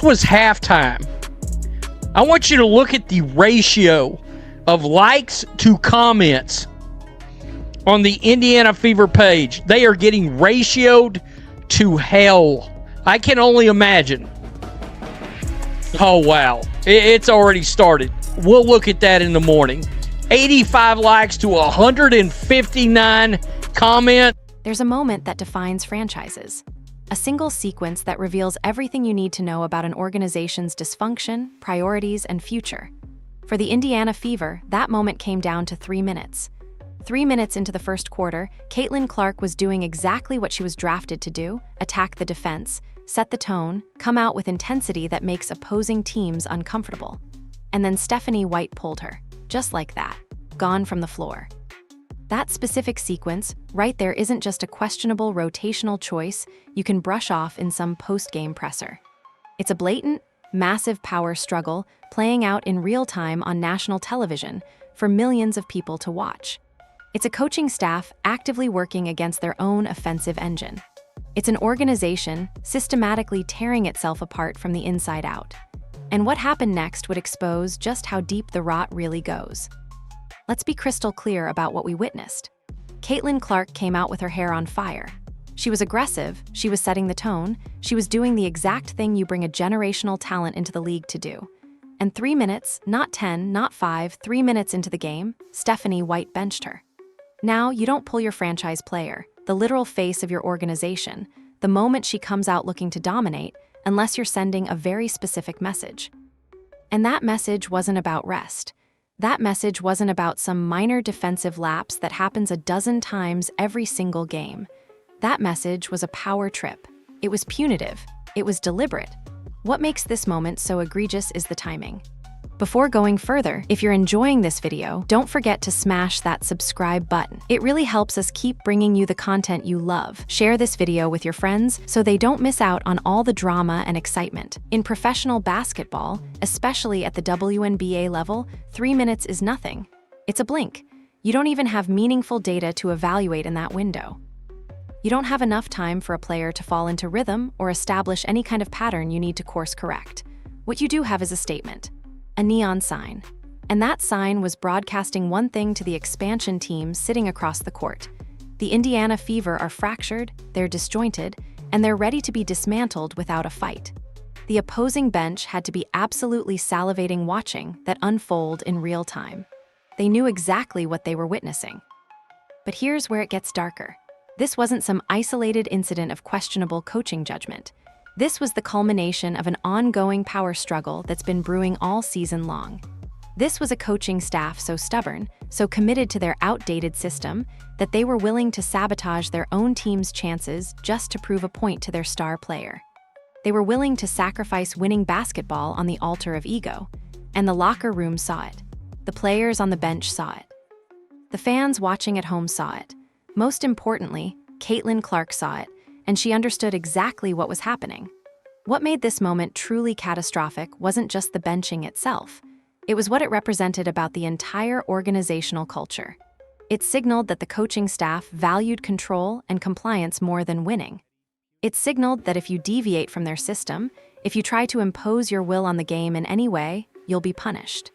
Was halftime. I want you to look at the ratio of likes to comments on the Indiana Fever page. They are getting ratioed to hell. I can only imagine. Oh, wow. It's already started. We'll look at that in the morning. 85 likes to 159 comments. There's a moment that defines franchises. A single sequence that reveals everything you need to know about an organization's dysfunction, priorities, and future. For the Indiana Fever, that moment came down to 3 minutes. 3 minutes into the first quarter, Caitlin Clark was doing exactly what she was drafted to do: attack the defense, set the tone, come out with intensity that makes opposing teams uncomfortable. And then Stephanie White pulled her, just like that, gone from the floor. That specific sequence, right there, isn't just a questionable rotational choice you can brush off in some post-game presser. It's a blatant, massive power struggle playing out in real time on national television for millions of people to watch. It's a coaching staff actively working against their own offensive engine. It's an organization systematically tearing itself apart from the inside out. And what happened next would expose just how deep the rot really goes. Let's be crystal clear about what we witnessed. Caitlin Clark came out with her hair on fire. She was aggressive, she was setting the tone, she was doing the exact thing you bring a generational talent into the league to do. And 3 minutes, not 10, not 5, 3 minutes into the game, Stephanie White benched her. Now, you don't pull your franchise player, the literal face of your organization, the moment she comes out looking to dominate, unless you're sending a very specific message. And that message wasn't about rest. That message wasn't about some minor defensive lapse that happens a dozen times every single game. That message was a power trip. It was punitive. It was deliberate. What makes this moment so egregious is the timing. Before going further, if you're enjoying this video, don't forget to smash that subscribe button. It really helps us keep bringing you the content you love. Share this video with your friends so they don't miss out on all the drama and excitement. In professional basketball, especially at the WNBA level, 3 minutes is nothing. It's a blink. You don't even have meaningful data to evaluate in that window. You don't have enough time for a player to fall into rhythm or establish any kind of pattern you need to course correct. What you do have is a statement. A neon sign. And that sign was broadcasting one thing to the expansion team sitting across the court. The Indiana Fever are fractured, they're disjointed, and they're ready to be dismantled without a fight. The opposing bench had to be absolutely salivating watching that unfold in real time. They knew exactly what they were witnessing. But here's where it gets darker. This wasn't some isolated incident of questionable coaching judgment. This was the culmination of an ongoing power struggle that's been brewing all season long. This was a coaching staff so stubborn, so committed to their outdated system, that they were willing to sabotage their own team's chances just to prove a point to their star player. They were willing to sacrifice winning basketball on the altar of ego, and the locker room saw it. The players on the bench saw it. The fans watching at home saw it. Most importantly, Caitlin Clark saw it, and she understood exactly what was happening. What made this moment truly catastrophic wasn't just the benching itself. It was what it represented about the entire organizational culture. It signaled that the coaching staff valued control and compliance more than winning. It signaled that if you deviate from their system, if you try to impose your will on the game in any way, you'll be punished.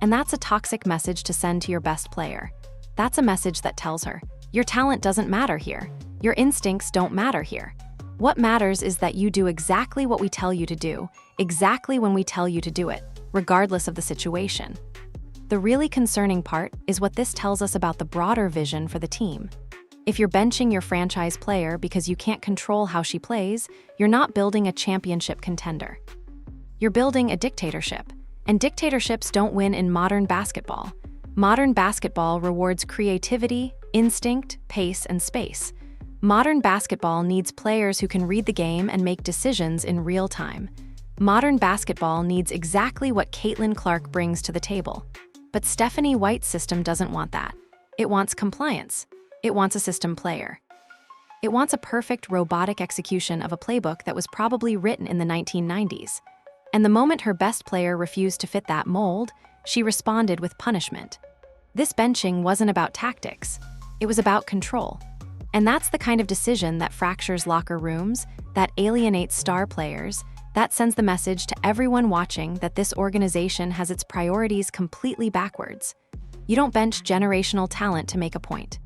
And that's a toxic message to send to your best player. That's a message that tells her, your talent doesn't matter here. Your instincts don't matter here. What matters is that you do exactly what we tell you to do, exactly when we tell you to do it, regardless of the situation. The really concerning part is what this tells us about the broader vision for the team. If you're benching your franchise player because you can't control how she plays, you're not building a championship contender. You're building a dictatorship. And dictatorships don't win in modern basketball. Modern basketball rewards creativity, instinct, pace, and space. Modern basketball needs players who can read the game and make decisions in real time. Modern basketball needs exactly what Caitlin Clark brings to the table. But Stephanie White's system doesn't want that. It wants compliance. It wants a system player. It wants a perfect robotic execution of a playbook that was probably written in the 1990s. And the moment her best player refused to fit that mold, she responded with punishment. This benching wasn't about tactics. It was about control. And that's the kind of decision that fractures locker rooms, that alienates star players, That sends the message to everyone watching that this organization has its priorities completely backwards. You don't bench generational talent to make a point.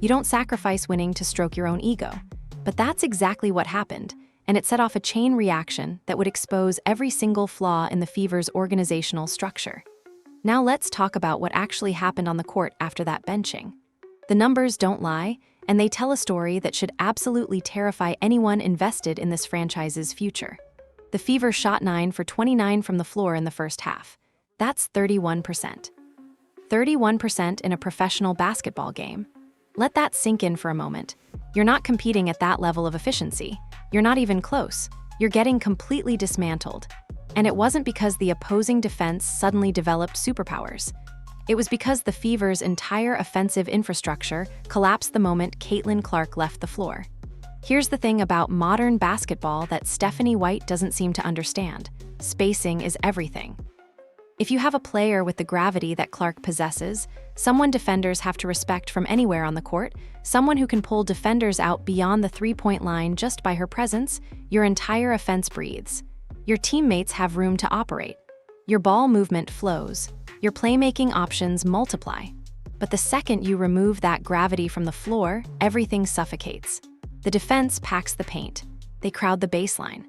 You don't sacrifice winning to stroke your own ego. But that's exactly what happened, and it set off a chain reaction that would expose every single flaw in the Fever's organizational structure. Now let's talk about what actually happened on the court after that benching. The numbers don't lie, and they tell a story that should absolutely terrify anyone invested in this franchise's future. The Fever shot 9 for 29 from the floor in the first half. That's 31%. 31% in a professional basketball game. Let that sink in for a moment. You're not competing at that level of efficiency. You're not even close. You're getting completely dismantled. And it wasn't because the opposing defense suddenly developed superpowers. It was because the Fever's entire offensive infrastructure collapsed the moment Caitlin Clark left the floor. Here's the thing about modern basketball that Stephanie White doesn't seem to understand. Spacing is everything. If you have a player with the gravity that Clark possesses, someone defenders have to respect from anywhere on the court, someone who can pull defenders out beyond the three-point line just by her presence, your entire offense breathes. Your teammates have room to operate. Your ball movement flows. Your playmaking options multiply. But the second you remove that gravity from the floor, everything suffocates. The defense packs the paint. They crowd the baseline.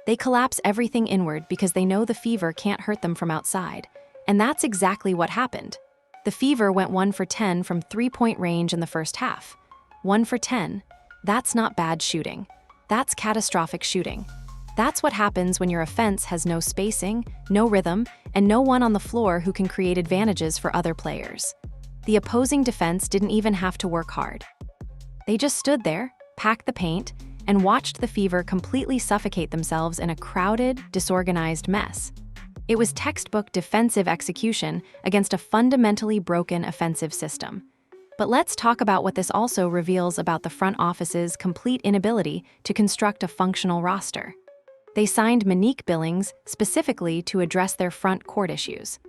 They collapse everything inward because they know the Fever can't hurt them from outside. And that's exactly what happened. The Fever went 1 for 10 from three-point range in the first half. 1 for 10. That's not bad shooting. That's catastrophic shooting. That's what happens when your offense has no spacing, no rhythm, and no one on the floor who can create advantages for other players. The opposing defense didn't even have to work hard. They just stood there, packed the paint, and watched the Fever completely suffocate themselves in a crowded, disorganized mess. It was textbook defensive execution against a fundamentally broken offensive system. But let's talk about what this also reveals about the front office's complete inability to construct a functional roster. They signed Monique Billings specifically to address their front court issues.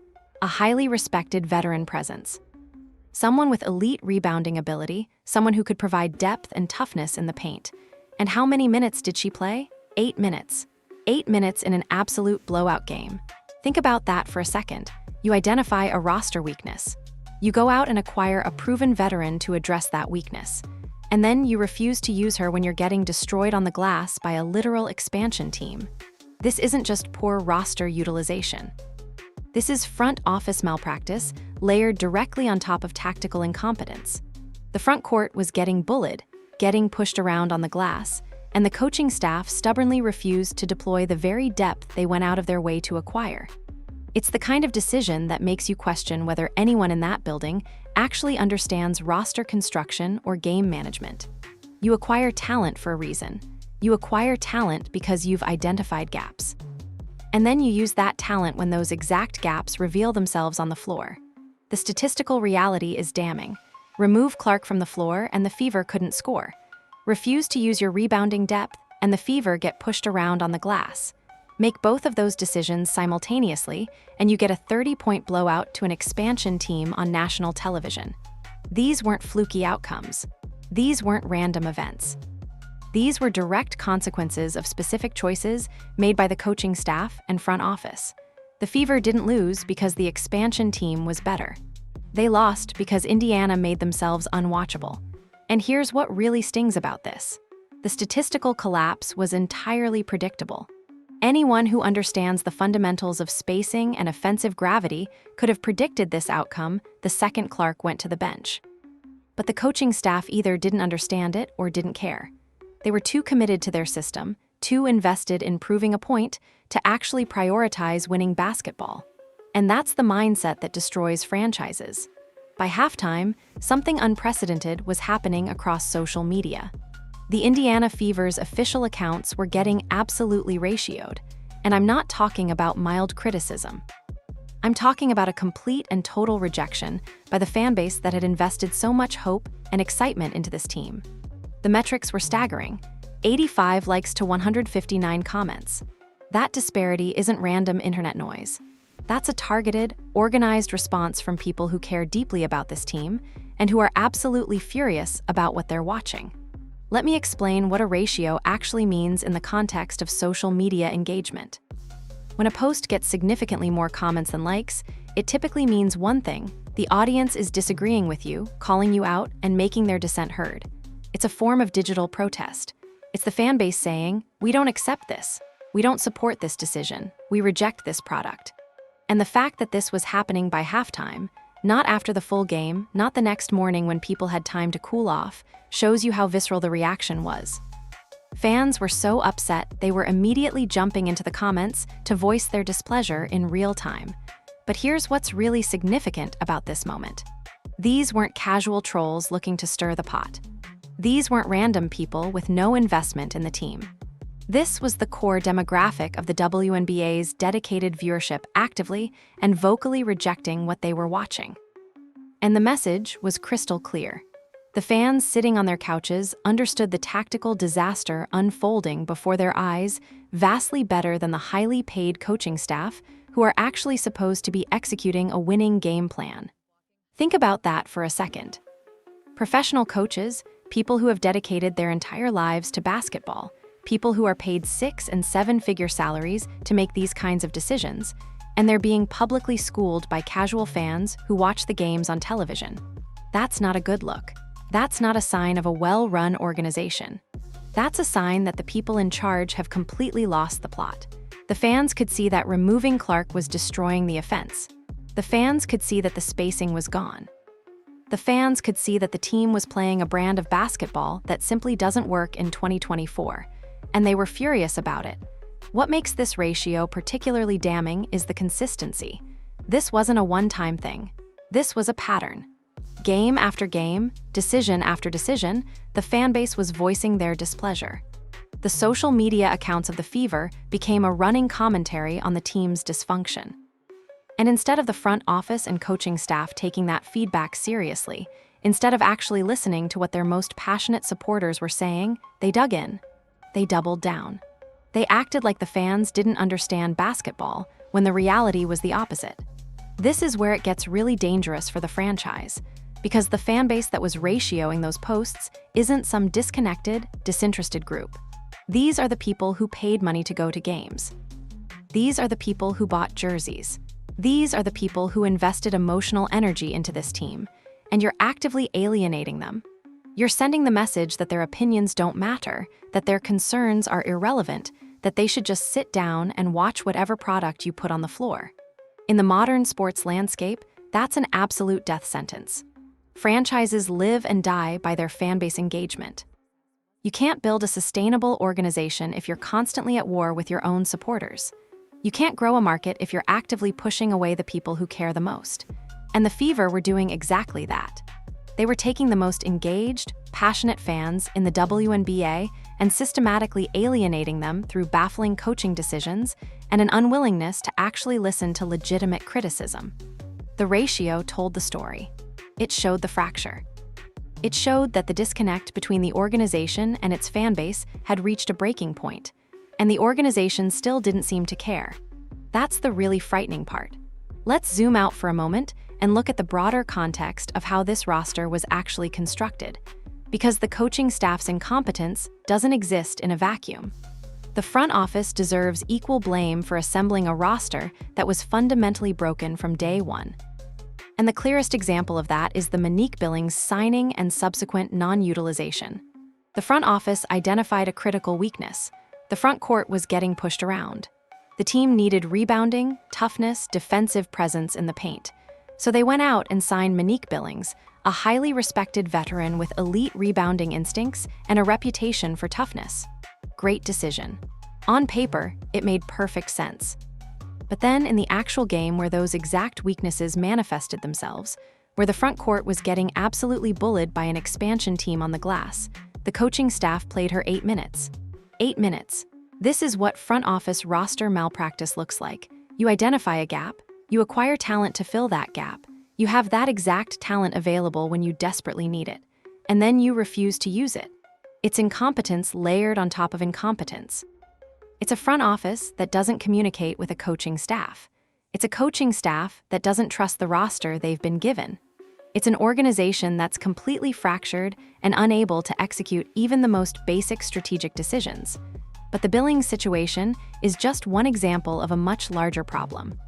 A highly respected veteran presence. Someone with elite rebounding ability, someone who could provide depth and toughness in the paint. And how many minutes did she play? 8 minutes. 8 minutes in an absolute blowout game. Think about that for a second. You identify a roster weakness. You go out and acquire a proven veteran to address that weakness. And then you refuse to use her when you're getting destroyed on the glass by a literal expansion team. This isn't just poor roster utilization. This is front office malpractice layered directly on top of tactical incompetence. The front court was getting bullied, getting pushed around on the glass, and the coaching staff stubbornly refused to deploy the very depth they went out of their way to acquire. It's the kind of decision that makes you question whether anyone in that building actually understands roster construction or game management. You acquire talent for a reason. You acquire talent because you've identified gaps. And then you use that talent when those exact gaps reveal themselves on the floor. The statistical reality is damning. Remove Clark from the floor and the Fever couldn't score. Refuse to use your rebounding depth and the Fever get pushed around on the glass. Make both of those decisions simultaneously, and you get a 30-point blowout to an expansion team on national television. These weren't fluky outcomes. These weren't random events. These were direct consequences of specific choices made by the coaching staff and front office. The Fever didn't lose because the expansion team was better. They lost because Indiana made themselves unwatchable. And here's what really stings about this. The statistical collapse was entirely predictable. Anyone who understands the fundamentals of spacing and offensive gravity could have predicted this outcome the second Clark went to the bench. But the coaching staff either didn't understand it or didn't care. They were too committed to their system, too invested in proving a point, to actually prioritize winning basketball. And that's the mindset that destroys franchises. By halftime, something unprecedented was happening across social media. The Indiana Fever's official accounts were getting absolutely ratioed, and I'm not talking about mild criticism. I'm talking about a complete and total rejection by the fan base that had invested so much hope and excitement into this team. The metrics were staggering: 85 likes to 159 comments. That disparity isn't random internet noise. That's a targeted, organized response from people who care deeply about this team and who are absolutely furious about what they're watching. let me explain what a ratio actually means in the context of social media engagement. When a post gets significantly more comments than likes, it typically means one thing: the audience is disagreeing with you, calling you out, and making their dissent heard. It's a form of digital protest. It's the fan base saying, "We don't accept this. We don't support this decision. We reject this product." And the fact that this was happening by halftime, not after the full game, not the next morning when people had time to cool off, shows you how visceral the reaction was. Fans were so upset they were immediately jumping into the comments to voice their displeasure in real time. But here's what's really significant about this moment. These weren't casual trolls looking to stir the pot. These weren't random people with no investment in the team. This was the core demographic of the WNBA's dedicated viewership, actively and vocally rejecting what they were watching. And the message was crystal clear. The fans sitting on their couches understood the tactical disaster unfolding before their eyes vastly better than the highly paid coaching staff who are actually supposed to be executing a winning game plan. Think about that for a second. Professional coaches, people who have dedicated their entire lives to basketball, people who are paid 6- and 7-figure salaries to make these kinds of decisions, and they're being publicly schooled by casual fans who watch the games on television. That's not a good look. That's not a sign of a well-run organization. That's a sign that the people in charge have completely lost the plot. The fans could see that removing Clark was destroying the offense. The fans could see that the spacing was gone. The fans could see that the team was playing a brand of basketball that simply doesn't work in 2024, and they were furious about it. What makes this ratio particularly damning is the consistency. This wasn't a one-time thing. This was a pattern. Game after game, decision after decision, the fan base was voicing their displeasure. The social media accounts of the Fever became a running commentary on the team's dysfunction. And instead of the front office and coaching staff taking that feedback seriously, instead of actually listening to what their most passionate supporters were saying, they dug in. They doubled down. They acted like the fans didn't understand basketball when the reality was the opposite. This is where it gets really dangerous for the franchise, because the fan base that was ratioing those posts isn't some disconnected, disinterested group. These are the people who paid money to go to games. These are the people who bought jerseys. These are the people who invested emotional energy into this team, and you're actively alienating them. You're sending the message that their opinions don't matter, that their concerns are irrelevant, that they should just sit down and watch whatever product you put on the floor. In the modern sports landscape, that's an absolute death sentence. Franchises live and die by their fan base engagement. You can't build a sustainable organization if you're constantly at war with your own supporters. You can't grow a market if you're actively pushing away the people who care the most. And the Fever were doing exactly that. They were taking the most engaged, passionate fans in the WNBA and systematically alienating them through baffling coaching decisions and an unwillingness to actually listen to legitimate criticism. The ratio told the story. It showed the fracture. It showed that the disconnect between the organization and its fan base had reached a breaking point, and the organization still didn't seem to care. That's the really frightening part. Let's zoom out for a moment and look at the broader context of how this roster was actually constructed, because the coaching staff's incompetence doesn't exist in a vacuum. The front office deserves equal blame for assembling a roster that was fundamentally broken from day one. And the clearest example of that is the Monique Billings signing and subsequent non-utilization. The front office identified a critical weakness. The front court was getting pushed around. The team needed rebounding, toughness, defensive presence in the paint. So they went out and signed Monique Billings, a highly respected veteran with elite rebounding instincts and a reputation for toughness. Great decision. On paper, it made perfect sense. But then in the actual game where those exact weaknesses manifested themselves, where the front court was getting absolutely bullied by an expansion team on the glass, the coaching staff played her 8 minutes. 8 minutes. This is what front office roster malpractice looks like. You identify a gap, you acquire talent to fill that gap, you have that exact talent available when you desperately need it, and then you refuse to use it. It's incompetence layered on top of incompetence. It's a front office that doesn't communicate with a coaching staff. It's a coaching staff that doesn't trust the roster they've been given. It's an organization that's completely fractured and unable to execute even the most basic strategic decisions. But the Billings situation is just one example of a much larger problem.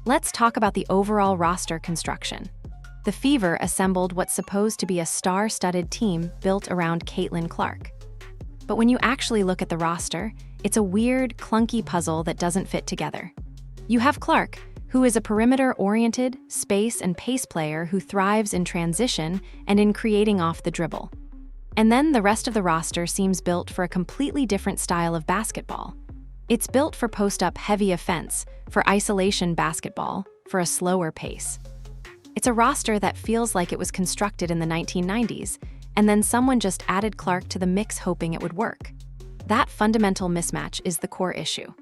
Let's talk about the overall roster construction. The Fever assembled what's supposed to be a star-studded team built around Caitlin Clark. But when you actually look at the roster, it's a weird, clunky puzzle that doesn't fit together. You have Clark, who is a perimeter-oriented, space and pace player who thrives in transition and in creating off the dribble. And then the rest of the roster seems built for a completely different style of basketball. It's built for post-up heavy offense, for isolation basketball, for a slower pace. It's a roster that feels like it was constructed in the 1990s, and then someone just added Clark to the mix hoping it would work. That fundamental mismatch is the core issue.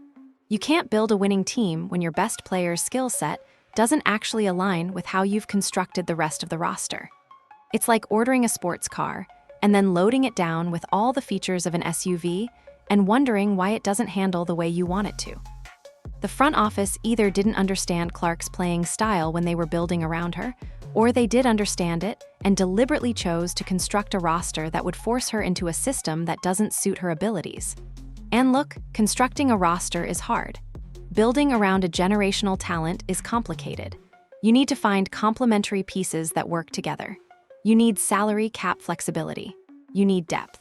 You can't build a winning team when your best player's skill set doesn't actually align with how you've constructed the rest of the roster. It's like ordering a sports car and then loading it down with all the features of an SUV and wondering why it doesn't handle the way you want it to. The front office either didn't understand Clark's playing style when they were building around her, or they did understand it and deliberately chose to construct a roster that would force her into a system that doesn't suit her abilities. And look, constructing a roster is hard. Building around a generational talent is complicated. You need to find complementary pieces that work together. You need salary cap flexibility. You need depth.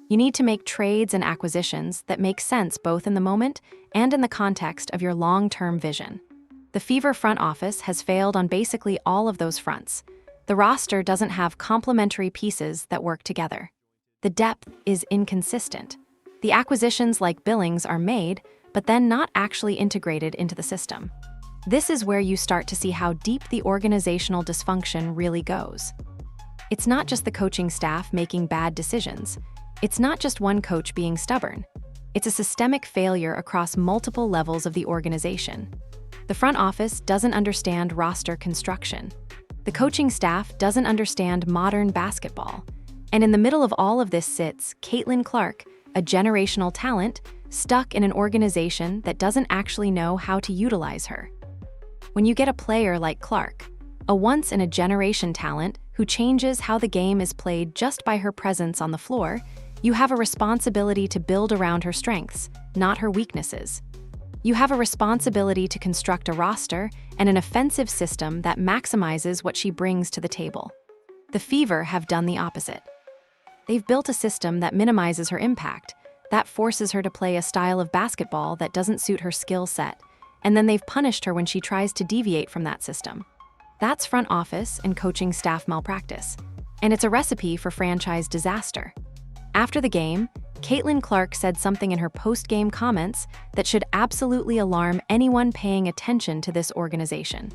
You need to make trades and acquisitions that make sense both in the moment and in the context of your long-term vision. The Fever front office has failed on basically all of those fronts. The roster doesn't have complementary pieces that work together. The depth is inconsistent. The acquisitions like Billings are made, but then not actually integrated into the system. This is where you start to see how deep the organizational dysfunction really goes. It's not just the coaching staff making bad decisions. It's not just one coach being stubborn. It's a systemic failure across multiple levels of the organization. The front office doesn't understand roster construction. The coaching staff doesn't understand modern basketball. And in the middle of all of this sits Caitlin Clark, a generational talent stuck in an organization that doesn't actually know how to utilize her. When you get a player like Clark, a once-in-a-generation talent who changes how the game is played just by her presence on the floor, you have a responsibility to build around her strengths, not her weaknesses. You have a responsibility to construct a roster and an offensive system that maximizes what she brings to the table. The Fever have done the opposite. They've built a system that minimizes her impact, that forces her to play a style of basketball that doesn't suit her skill set, and then they've punished her when she tries to deviate from that system. That's front office and coaching staff malpractice, and it's a recipe for franchise disaster. After the game, Caitlin Clark said something in her post-game comments that should absolutely alarm anyone paying attention to this organization.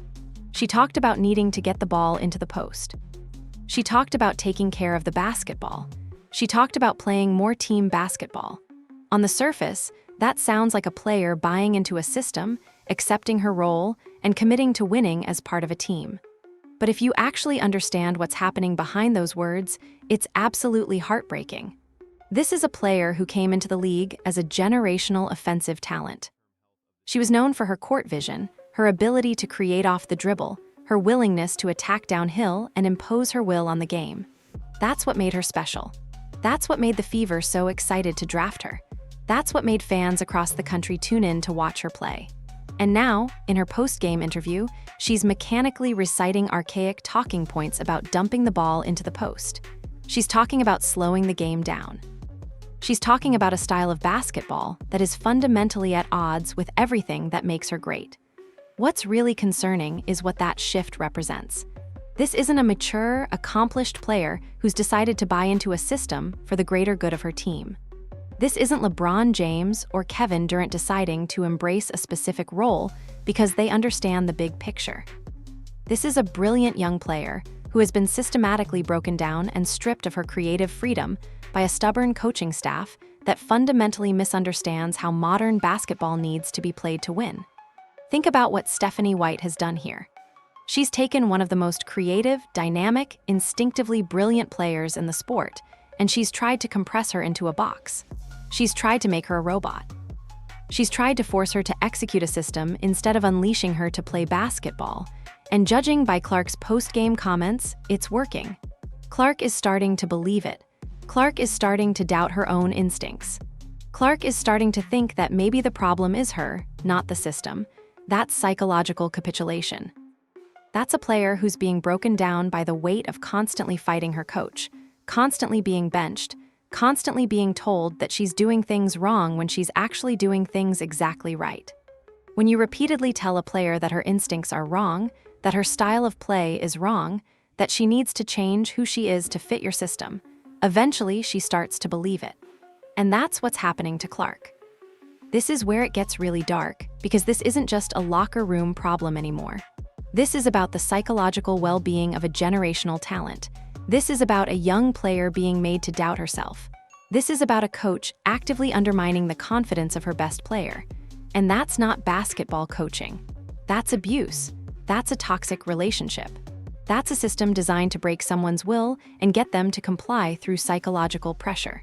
She talked about needing to get the ball into the post. She talked about taking care of the basketball. She talked about playing more team basketball. On the surface, that sounds like a player buying into a system, accepting her role, and committing to winning as part of a team. But if you actually understand what's happening behind those words, it's absolutely heartbreaking. This is a player who came into the league as a generational offensive talent. She was known for her court vision, her ability to create off the dribble, her willingness to attack downhill and impose her will on the game. That's what made her special. That's what made the Fever so excited to draft her. That's what made fans across the country tune in to watch her play. And now, in her post-game interview, she's mechanically reciting archaic talking points about dumping the ball into the post. She's talking about slowing the game down. She's talking about a style of basketball that is fundamentally at odds with everything that makes her great. What's really concerning is what that shift represents. This isn't a mature, accomplished player who's decided to buy into a system for the greater good of her team. This isn't LeBron James or Kevin Durant deciding to embrace a specific role because they understand the big picture. This is a brilliant young player who has been systematically broken down and stripped of her creative freedom by a stubborn coaching staff that fundamentally misunderstands how modern basketball needs to be played to win. Think about what Stephanie White has done here. She's taken one of the most creative, dynamic, instinctively brilliant players in the sport, and she's tried to compress her into a box. She's tried to make her a robot. She's tried to force her to execute a system instead of unleashing her to play basketball, And judging by Clark's post-game comments, it's working. Clark is starting to believe it. Clark is starting to doubt her own instincts. Clark is starting to think that maybe the problem is her, not the system. That's psychological capitulation. That's a player who's being broken down by the weight of constantly fighting her coach, constantly being benched, constantly being told that she's doing things wrong when she's actually doing things exactly right. When you repeatedly tell a player that her instincts are wrong, that her style of play is wrong, that she needs to change who she is to fit your system, eventually she starts to believe it. And that's what's happening to Clark. This is where it gets really dark, because this isn't just a locker room problem anymore. This is about the psychological well-being of a generational talent. This is about a young player being made to doubt herself. This is about a coach actively undermining the confidence of her best player. And that's not basketball coaching. That's abuse. That's a toxic relationship. That's a system designed to break someone's will and get them to comply through psychological pressure.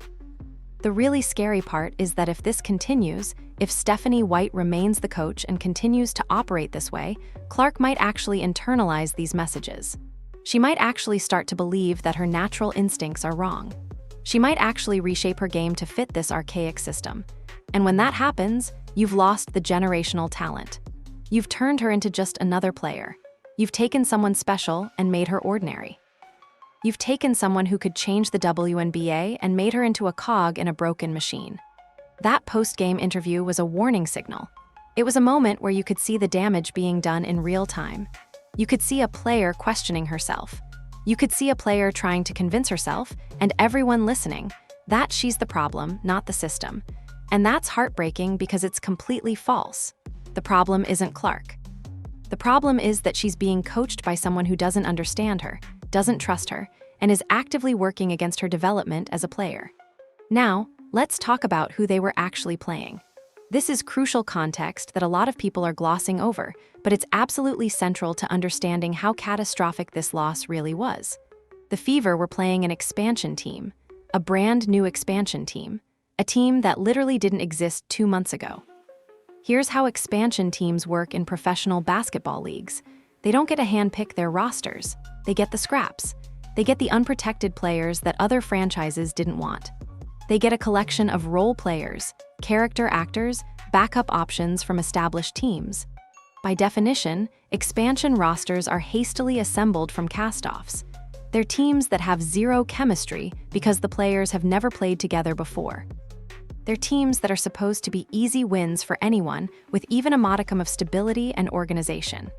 The really scary part is that if this continues, if Stephanie White remains the coach and continues to operate this way, Clark might actually internalize these messages. She might actually start to believe that her natural instincts are wrong. She might actually reshape her game to fit this archaic system. And when that happens, you've lost the generational talent. You've turned her into just another player. You've taken someone special and made her ordinary. You've taken someone who could change the WNBA and made her into a cog in a broken machine. That post-game interview was a warning signal. It was a moment where you could see the damage being done in real time. You could see a player questioning herself. You could see a player trying to convince herself, and everyone listening, that she's the problem, not the system. And that's heartbreaking because it's completely false. The problem isn't Clark. The problem is that she's being coached by someone who doesn't understand her, doesn't trust her, and is actively working against her development as a player. Now, let's talk about who they were actually playing. This is crucial context that a lot of people are glossing over, but it's absolutely central to understanding how catastrophic this loss really was. The Fever were playing an expansion team, a brand new expansion team, a team that literally didn't exist 2 months ago. Here's how expansion teams work in professional basketball leagues. They don't get to handpick their rosters. They get the scraps. They get the unprotected players that other franchises didn't want. They get a collection of role players, character actors, backup options from established teams. By definition, expansion rosters are hastily assembled from cast-offs. They're teams that have zero chemistry because the players have never played together before. They're teams that are supposed to be easy wins for anyone with even a modicum of stability and organization.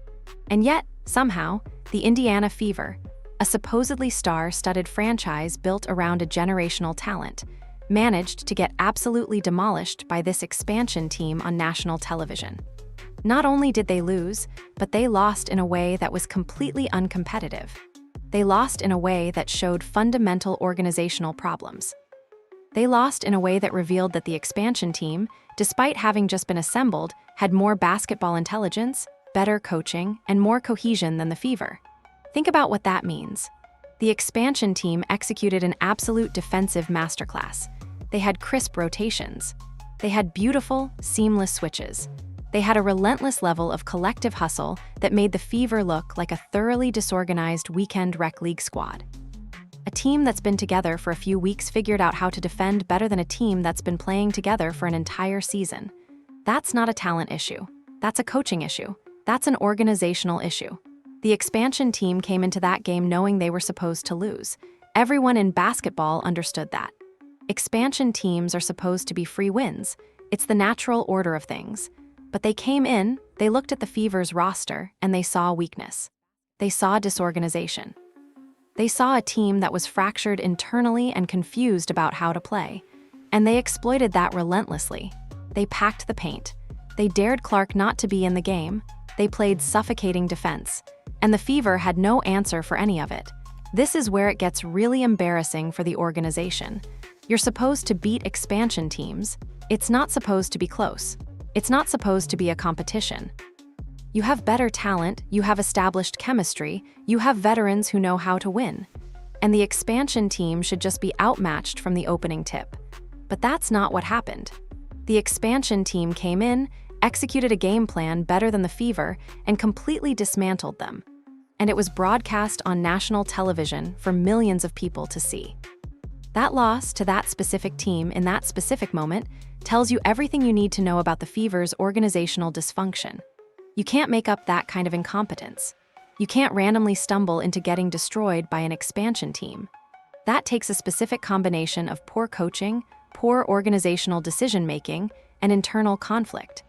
And yet, somehow, the Indiana Fever, a supposedly star-studded franchise built around a generational talent, managed to get absolutely demolished by this expansion team on national television. Not only did they lose, but they lost in a way that was completely uncompetitive. They lost in a way that showed fundamental organizational problems. They lost in a way that revealed that the expansion team, despite having just been assembled, had more basketball intelligence, better coaching, and more cohesion than the Fever. Think about what that means. The expansion team executed an absolute defensive masterclass. They had crisp rotations. They had beautiful, seamless switches. They had a relentless level of collective hustle that made the Fever look like a thoroughly disorganized weekend rec league squad. A team that's been together for a few weeks figured out how to defend better than a team that's been playing together for an entire season. That's not a talent issue. That's a coaching issue. That's an organizational issue. The expansion team came into that game knowing they were supposed to lose. Everyone in basketball understood that. Expansion teams are supposed to be free wins. It's the natural order of things. But they came in, they looked at the Fever's roster, and they saw weakness. They saw disorganization. They saw a team that was fractured internally and confused about how to play. And they exploited that relentlessly. They packed the paint. They dared Clark not to be in the game. They played suffocating defense. And the Fever had no answer for any of it. This is where it gets really embarrassing for the organization. You're supposed to beat expansion teams. It's not supposed to be close. It's not supposed to be a competition. You have better talent, you have established chemistry, you have veterans who know how to win. And the expansion team should just be outmatched from the opening tip. But that's not what happened. The expansion team came in, executed a game plan better than the Fever, and completely dismantled them. and it was broadcast on national television for millions of people to see. That loss to that specific team in that specific moment tells you everything you need to know about the Fever's organizational dysfunction. You can't make up that kind of incompetence. You can't randomly stumble into getting destroyed by an expansion team. That takes a specific combination of poor coaching, poor organizational decision-making, and internal conflict.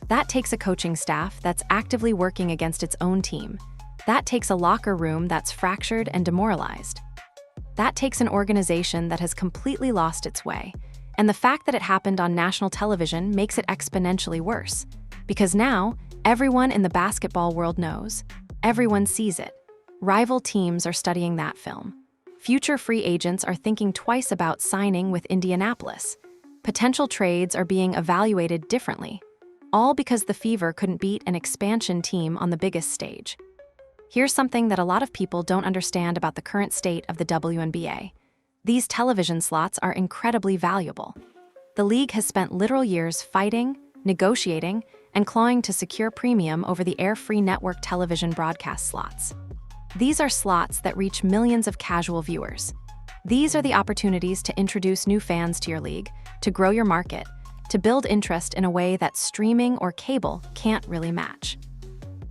That takes a coaching staff that's actively working against its own team. That takes a locker room that's fractured and demoralized. That takes an organization that has completely lost its way. And the fact that it happened on national television makes it exponentially worse. Because now, everyone in the basketball world knows. Everyone sees it. Rival teams are studying that film. Future free agents are thinking twice about signing with Indianapolis. Potential trades are being evaluated differently. All because the Fever couldn't beat an expansion team on the biggest stage. Here's something that a lot of people don't understand about the current state of the WNBA. These television slots are incredibly valuable. The league has spent literal years fighting, negotiating, and clawing to secure premium over the air-free network television broadcast slots. These are slots that reach millions of casual viewers. These are the opportunities to introduce new fans to your league, to grow your market, to build interest in a way that streaming or cable can't really match.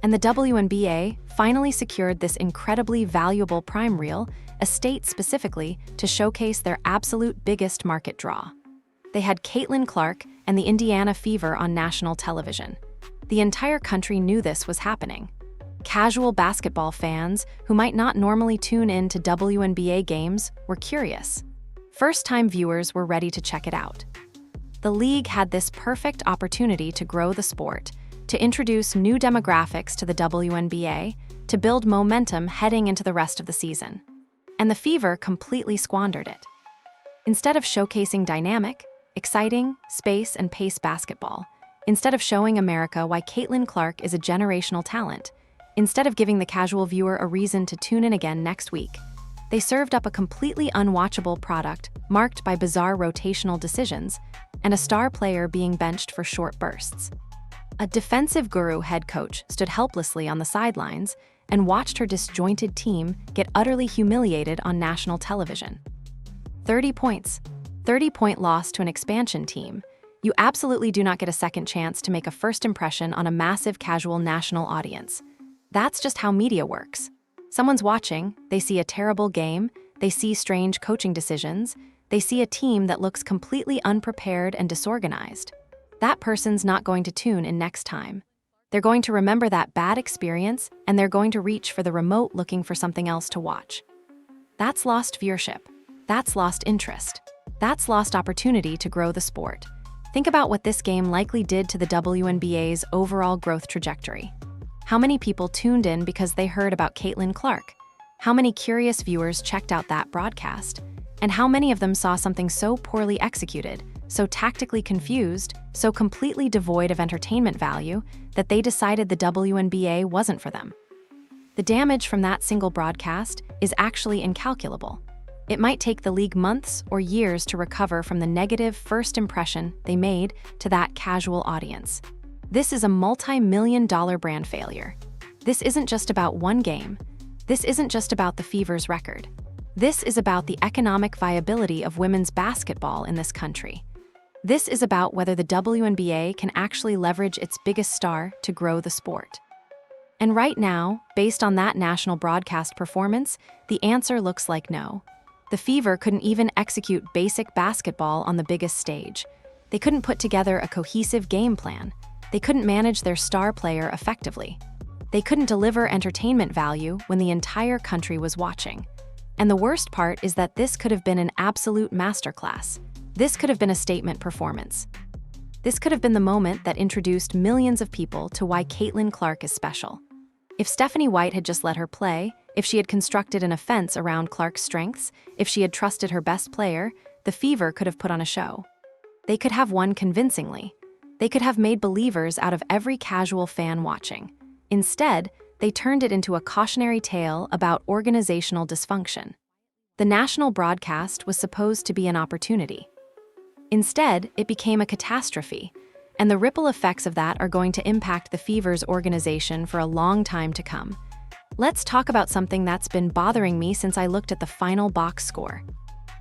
And the WNBA finally secured this incredibly valuable prime reel, a state specifically, to showcase their absolute biggest market draw. They had Caitlin Clark and the Indiana Fever on national television. The entire country knew this was happening. Casual basketball fans who might not normally tune in to WNBA games were curious. First-time viewers were ready to check it out. The league had this perfect opportunity to grow the sport, to introduce new demographics to the WNBA, to build momentum heading into the rest of the season. And the Fever completely squandered it. Instead of showcasing dynamic, exciting, space and pace basketball, instead of showing America why Caitlin Clark is a generational talent, instead of giving the casual viewer a reason to tune in again next week, they served up a completely unwatchable product marked by bizarre rotational decisions and a star player being benched for short bursts. A defensive guru head coach stood helplessly on the sidelines and watched her disjointed team get utterly humiliated on national television. 30 points. 30-point loss to an expansion team. You absolutely do not get a second chance to make a first impression on a massive casual national audience. That's just how media works. Someone's watching, they see a terrible game, they see strange coaching decisions, they see a team that looks completely unprepared and disorganized. That person's not going to tune in next time. They're going to remember that bad experience, and they're going to reach for the remote looking for something else to watch. That's lost viewership. That's lost interest. That's lost opportunity to grow the sport. Think about what this game likely did to the WNBA's overall growth trajectory. How many people tuned in because they heard about Caitlin Clark? How many curious viewers checked out that broadcast? And how many of them saw something so poorly executed, so tactically confused, so completely devoid of entertainment value, that they decided the WNBA wasn't for them? The damage from that single broadcast is actually incalculable. It might take the league months or years to recover from the negative first impression they made to that casual audience. This is a multi-million-dollar brand failure. This isn't just about one game. This isn't just about the Fever's record. This is about the economic viability of women's basketball in this country. This is about whether the WNBA can actually leverage its biggest star to grow the sport. And right now, based on that national broadcast performance, the answer looks like no. The Fever couldn't even execute basic basketball on the biggest stage. They couldn't put together a cohesive game plan. They couldn't manage their star player effectively. They couldn't deliver entertainment value when the entire country was watching. And the worst part is that this could have been an absolute masterclass. This could have been a statement performance. This could have been the moment that introduced millions of people to why Caitlin Clark is special. If Stephanie White had just let her play, if she had constructed an offense around Clark's strengths, if she had trusted her best player, the Fever could have put on a show. They could have won convincingly. They could have made believers out of every casual fan watching. Instead, they turned it into a cautionary tale about organizational dysfunction. The national broadcast was supposed to be an opportunity. Instead, it became a catastrophe, and the ripple effects of that are going to impact the Fever's organization for a long time to come. Let's talk about something that's been bothering me since I looked at the final box score.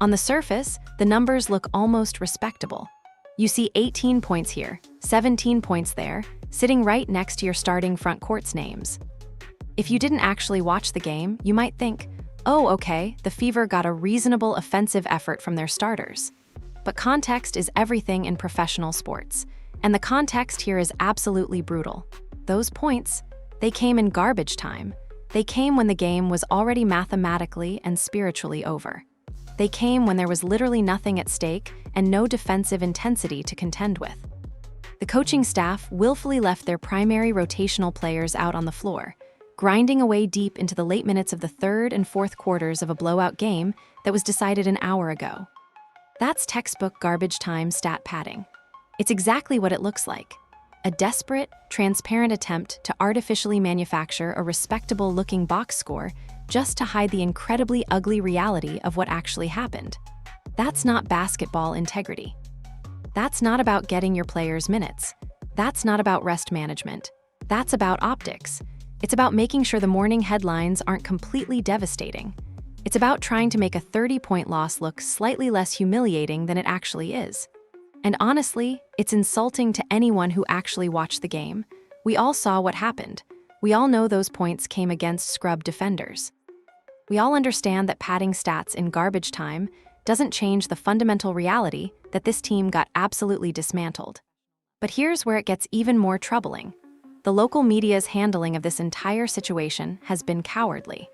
On the surface, the numbers look almost respectable. You see 18 points here, 17 points there, sitting right next to your starting front court's names. If you didn't actually watch the game, you might think, oh, okay, the Fever got a reasonable offensive effort from their starters. But context is everything in professional sports, and the context here is absolutely brutal. Those points, they came in garbage time. They came when the game was already mathematically and spiritually over. They came when there was literally nothing at stake and no defensive intensity to contend with. The coaching staff willfully left their primary rotational players out on the floor, grinding away deep into the late minutes of the third and fourth quarters of a blowout game that was decided an hour ago. That's textbook garbage time stat padding. It's exactly what it looks like. A desperate, transparent attempt to artificially manufacture a respectable-looking box score just to hide the incredibly ugly reality of what actually happened. That's not basketball integrity. That's not about getting your players minutes. That's not about rest management. That's about optics. It's about making sure the morning headlines aren't completely devastating. It's about trying to make a 30-point loss look slightly less humiliating than it actually is. And honestly, it's insulting to anyone who actually watched the game. We all saw what happened. We all know those points came against scrub defenders. We all understand that padding stats in garbage time doesn't change the fundamental reality that this team got absolutely dismantled. But here's where it gets even more troubling. The local media's handling of this entire situation has been cowardly.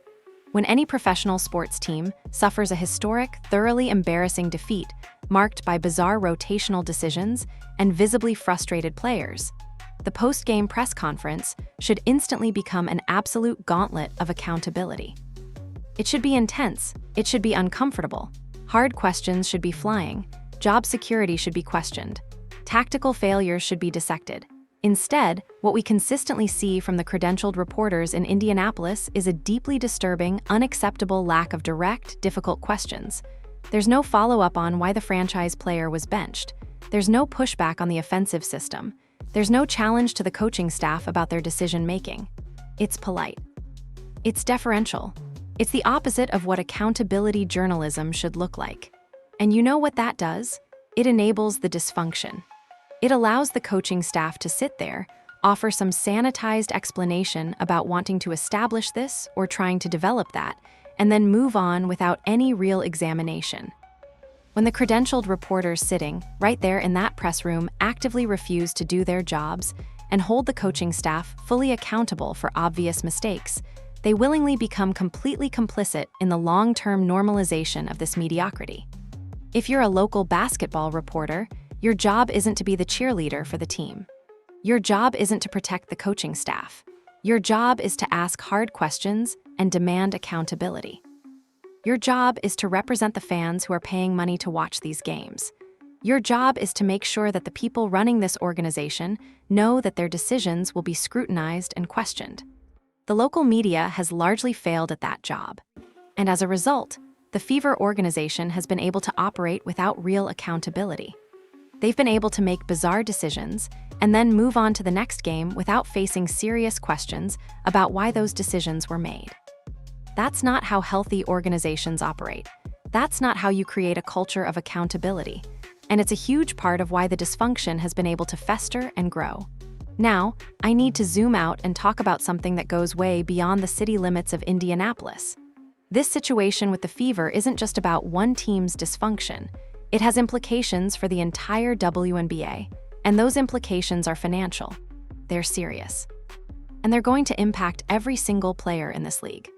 When any professional sports team suffers a historic, thoroughly embarrassing defeat marked by bizarre rotational decisions and visibly frustrated players, the post-game press conference should instantly become an absolute gauntlet of accountability. It should be intense, it should be uncomfortable, hard questions should be flying, job security should be questioned, tactical failures should be dissected. Instead, what we consistently see from the credentialed reporters in Indianapolis is a deeply disturbing, unacceptable lack of direct, difficult questions. There's no follow-up on why the franchise player was benched. There's no pushback on the offensive system. There's no challenge to the coaching staff about their decision-making. It's polite. It's deferential. It's the opposite of what accountability journalism should look like. And you know what that does? It enables the dysfunction. It allows the coaching staff to sit there, offer some sanitized explanation about wanting to establish this or trying to develop that, and then move on without any real examination. When the credentialed reporters sitting right there in that press room actively refuse to do their jobs and hold the coaching staff fully accountable for obvious mistakes, they willingly become completely complicit in the long-term normalization of this mediocrity. If you're a local basketball reporter, your job isn't to be the cheerleader for the team. Your job isn't to protect the coaching staff. Your job is to ask hard questions and demand accountability. Your job is to represent the fans who are paying money to watch these games. Your job is to make sure that the people running this organization know that their decisions will be scrutinized and questioned. The local media has largely failed at that job. And as a result, the Fever organization has been able to operate without real accountability. They've been able to make bizarre decisions and then move on to the next game without facing serious questions about why those decisions were made. That's not how healthy organizations operate. That's not how you create a culture of accountability. And it's a huge part of why the dysfunction has been able to fester and grow. Now, I need to zoom out and talk about something that goes way beyond the city limits of Indianapolis. This situation with the Fever isn't just about one team's dysfunction. It has implications for the entire WNBA, and those implications are financial. They're serious. And they're going to impact every single player in this league.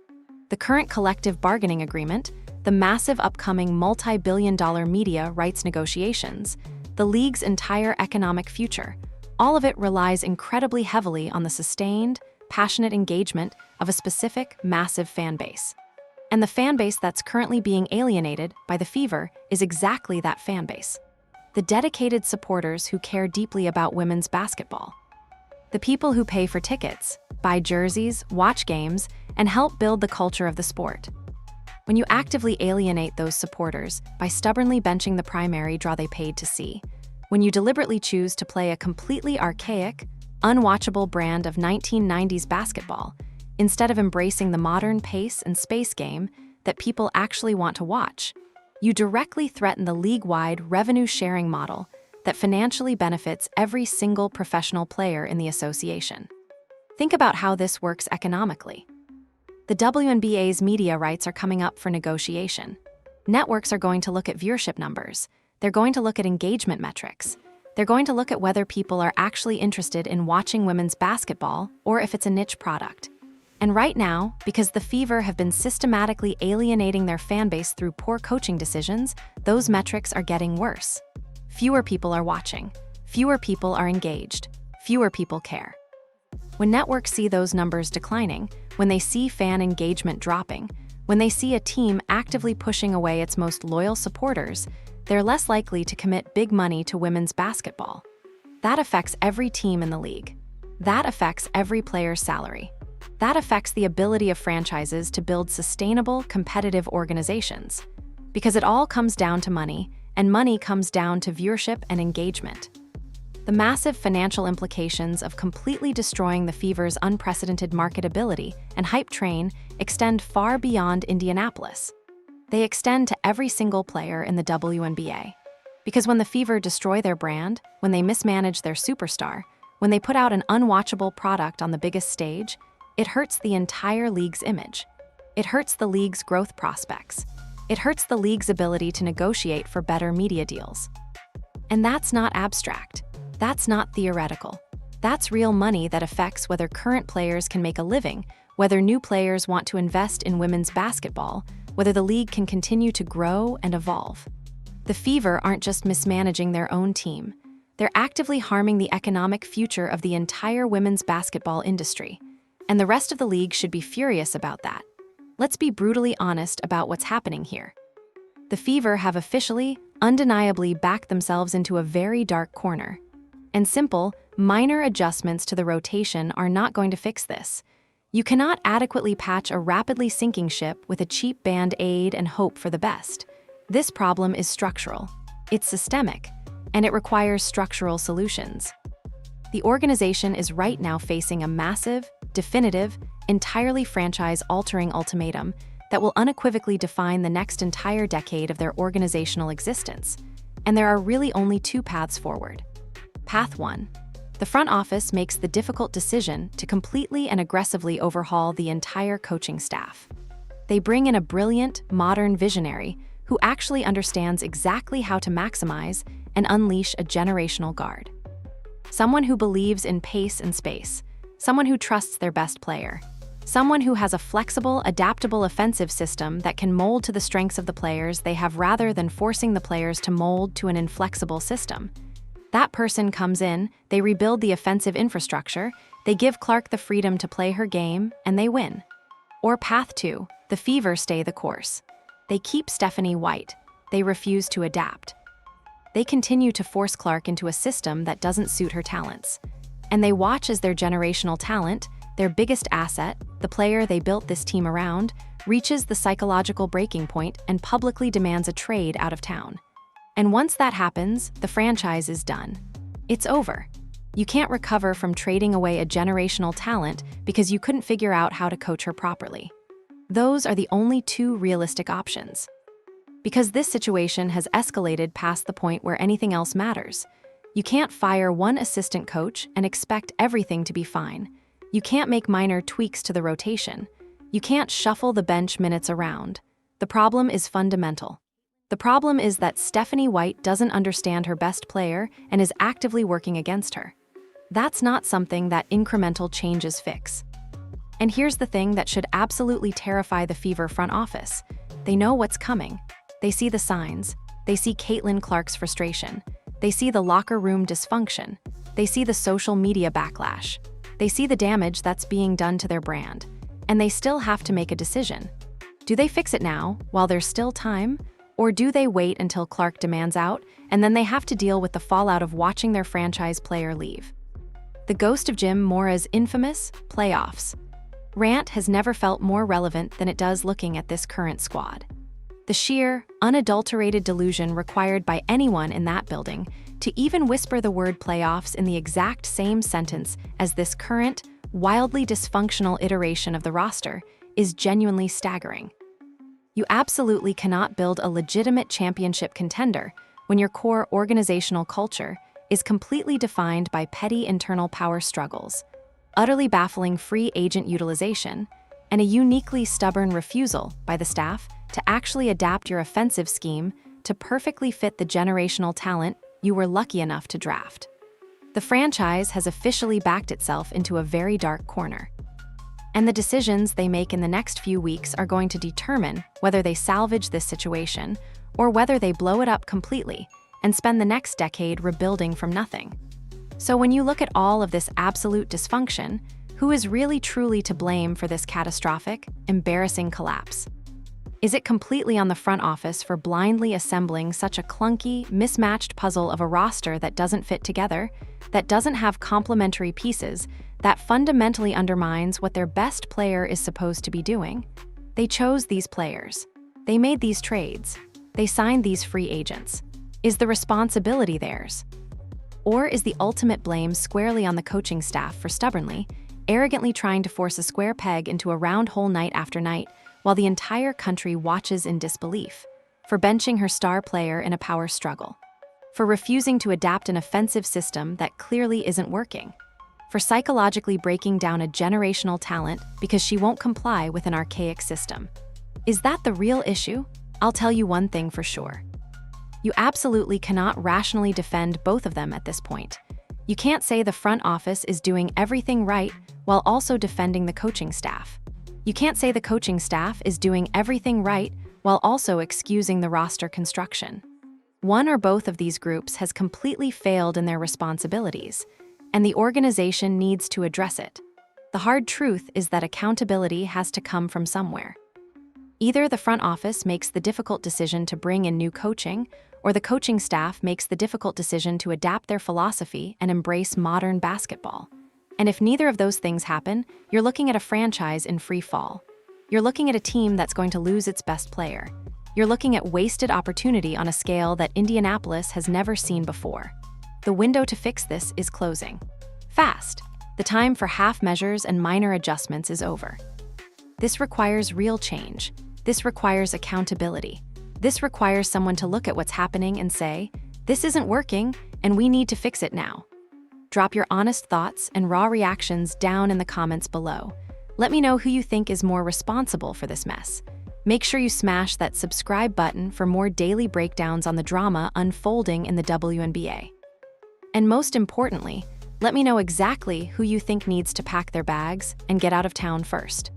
The current collective bargaining agreement, the massive upcoming multi-billion-dollar media rights negotiations, the league's entire economic future, all of it relies incredibly heavily on the sustained, passionate engagement of a specific, massive fan base. And the fan base that's currently being alienated by the Fever is exactly that fan base. The dedicated supporters who care deeply about women's basketball. The people who pay for tickets, buy jerseys, watch games, and help build the culture of the sport. When you actively alienate those supporters by stubbornly benching the primary draw they paid to see, when you deliberately choose to play a completely archaic, unwatchable brand of 1990s basketball, instead of embracing the modern pace and space game that people actually want to watch. You directly threaten the league-wide revenue-sharing model that financially benefits every single professional player in the association. Think about how this works economically. The WNBA's media rights are coming up for negotiation. Networks are going to look at viewership numbers. They're going to look at engagement metrics. They're going to look at whether people are actually interested in watching women's basketball or if it's a niche product. And right now, because the Fever have been systematically alienating their fan base through poor coaching decisions, those metrics are getting worse. Fewer people are watching. Fewer people are engaged. Fewer people care. When networks see those numbers declining, when they see fan engagement dropping, when they see a team actively pushing away its most loyal supporters, they're less likely to commit big money to women's basketball. That affects every team in the league. That affects every player's salary. That affects the ability of franchises to build sustainable, competitive organizations. Because it all comes down to money, and money comes down to viewership and engagement. The massive financial implications of completely destroying the Fever's unprecedented marketability and hype train extend far beyond Indianapolis. They extend to every single player in the WNBA. Because when the Fever destroy their brand, when they mismanage their superstar, when they put out an unwatchable product on the biggest stage, it hurts the entire league's image. It hurts the league's growth prospects. It hurts the league's ability to negotiate for better media deals. And that's not abstract. That's not theoretical. That's real money that affects whether current players can make a living, whether new players want to invest in women's basketball, whether the league can continue to grow and evolve. The Fever aren't just mismanaging their own team. They're actively harming the economic future of the entire women's basketball industry. And the rest of the league should be furious about that. Let's be brutally honest about what's happening here. The Fever have officially, undeniably backed themselves into a very dark corner. And simple, minor adjustments to the rotation are not going to fix this. You cannot adequately patch a rapidly sinking ship with a cheap band-aid and hope for the best. This problem is structural. It's systemic, and it requires structural solutions. The organization is right now facing a massive, definitive, entirely franchise-altering ultimatum that will unequivocally define the next entire decade of their organizational existence. And there are really only two paths forward. Path 1. The front office makes the difficult decision to completely and aggressively overhaul the entire coaching staff. They bring in a brilliant, modern visionary who actually understands exactly how to maximize and unleash a generational guard. Someone who believes in pace and space. Someone who trusts their best player. Someone who has a flexible, adaptable offensive system that can mold to the strengths of the players they have rather than forcing the players to mold to an inflexible system. That person comes in, they rebuild the offensive infrastructure, they give Clark the freedom to play her game, and they win. Or Path 2, the Fever stay the course. They keep Stephanie White. They refuse to adapt. They continue to force Clark into a system that doesn't suit her talents. And they watch as their generational talent, their biggest asset, the player they built this team around, reaches the psychological breaking point and publicly demands a trade out of town. And once that happens, the franchise is done. It's over. You can't recover from trading away a generational talent because you couldn't figure out how to coach her properly. Those are the only two realistic options. Because this situation has escalated past the point where anything else matters. You can't fire one assistant coach and expect everything to be fine. You can't make minor tweaks to the rotation. You can't shuffle the bench minutes around. The problem is fundamental. The problem is that Stephanie White doesn't understand her best player and is actively working against her. That's not something that incremental changes fix. And here's the thing that should absolutely terrify the Fever front office. They know what's coming. They see the signs. They see Caitlin Clark's frustration. They see the locker room dysfunction. They see the social media backlash. They see the damage that's being done to their brand. And they still have to make a decision. Do they fix it now, while there's still time? Or do they wait until Clark demands out, and then they have to deal with the fallout of watching their franchise player leave? The ghost of Jim Mora's infamous playoffs rant has never felt more relevant than it does looking at this current squad. The sheer, unadulterated delusion required by anyone in that building to even whisper the word playoffs in the exact same sentence as this current, wildly dysfunctional iteration of the roster is genuinely staggering. You absolutely cannot build a legitimate championship contender when your core organizational culture is completely defined by petty internal power struggles, utterly baffling free agent utilization, and a uniquely stubborn refusal by the staff to actually adapt your offensive scheme to perfectly fit the generational talent you were lucky enough to draft. The franchise has officially backed itself into a very dark corner. And the decisions they make in the next few weeks are going to determine whether they salvage this situation or whether they blow it up completely and spend the next decade rebuilding from nothing. So when you look at all of this absolute dysfunction, who is really truly to blame for this catastrophic, embarrassing collapse? Is it completely on the front office for blindly assembling such a clunky, mismatched puzzle of a roster that doesn't fit together, that doesn't have complementary pieces, that fundamentally undermines what their best player is supposed to be doing? They chose these players. They made these trades. They signed these free agents. Is the responsibility theirs? Or is the ultimate blame squarely on the coaching staff for stubbornly, arrogantly trying to force a square peg into a round hole night after night, while the entire country watches in disbelief, for benching her star player in a power struggle, for refusing to adapt an offensive system that clearly isn't working, for psychologically breaking down a generational talent because she won't comply with an archaic system? Is that the real issue? I'll tell you one thing for sure. You absolutely cannot rationally defend both of them at this point. You can't say the front office is doing everything right while also defending the coaching staff. You can't say the coaching staff is doing everything right while also excusing the roster construction. One or both of these groups has completely failed in their responsibilities, and the organization needs to address it. The hard truth is that accountability has to come from somewhere. Either the front office makes the difficult decision to bring in new coaching, or the coaching staff makes the difficult decision to adapt their philosophy and embrace modern basketball. And if neither of those things happen, you're looking at a franchise in free fall. You're looking at a team that's going to lose its best player. You're looking at wasted opportunity on a scale that Indianapolis has never seen before. The window to fix this is closing. Fast. The time for half measures and minor adjustments is over. This requires real change. This requires accountability. This requires someone to look at what's happening and say, this isn't working, and we need to fix it now. Drop your honest thoughts and raw reactions down in the comments below. Let me know who you think is more responsible for this mess. Make sure you smash that subscribe button for more daily breakdowns on the drama unfolding in the WNBA. And most importantly, let me know exactly who you think needs to pack their bags and get out of town first.